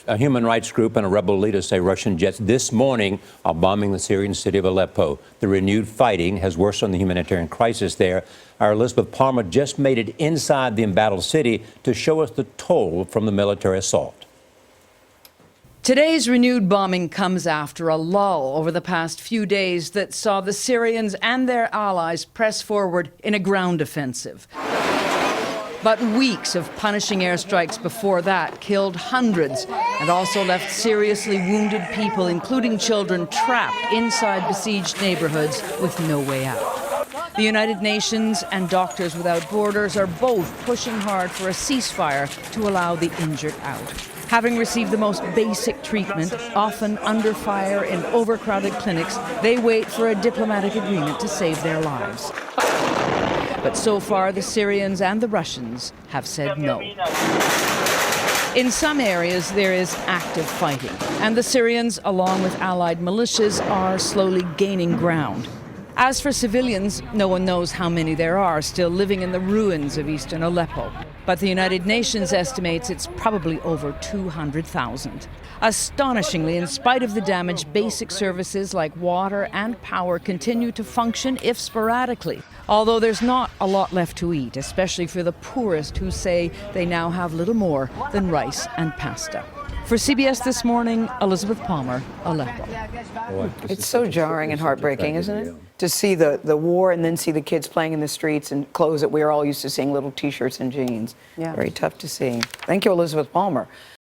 A human rights group and a rebel leader say Russian jets this morning are bombing the Syrian city of Aleppo. The renewed fighting has worsened the humanitarian crisis there. Our Elizabeth Palmer just made it inside the embattled city to show us the toll from the military assault. Today's renewed bombing comes after a lull over the past few days that saw the Syrians and their allies press forward in a ground offensive. But weeks of punishing airstrikes before that killed hundreds and also left seriously wounded people, including children, trapped inside besieged neighborhoods with no way out. The United Nations and Doctors Without Borders are both pushing hard for a ceasefire to allow the injured out. Having received the most basic treatment, often under fire in overcrowded clinics, they wait for a diplomatic agreement to save their lives. But so far, the Syrians and the Russians have said no. In some areas, there is active fighting, and the Syrians, along with allied militias, are slowly gaining ground. As for civilians, no one knows how many there are still living in the ruins of eastern Aleppo. But the United Nations estimates it's probably over 200,000. Astonishingly, in spite of the damage, basic services like water and power continue to function, if sporadically. Although there's not a lot left to eat, especially for the poorest who say they now have little more than rice and pasta. For CBS This Morning, Elizabeth Palmer, Aleppo. It's so jarring and heartbreaking, isn't it? To see the war and then see the kids playing in the streets in clothes that we are all used to seeing, little T-shirts and jeans. Yeah. Very tough to see. Thank you, Elizabeth Palmer.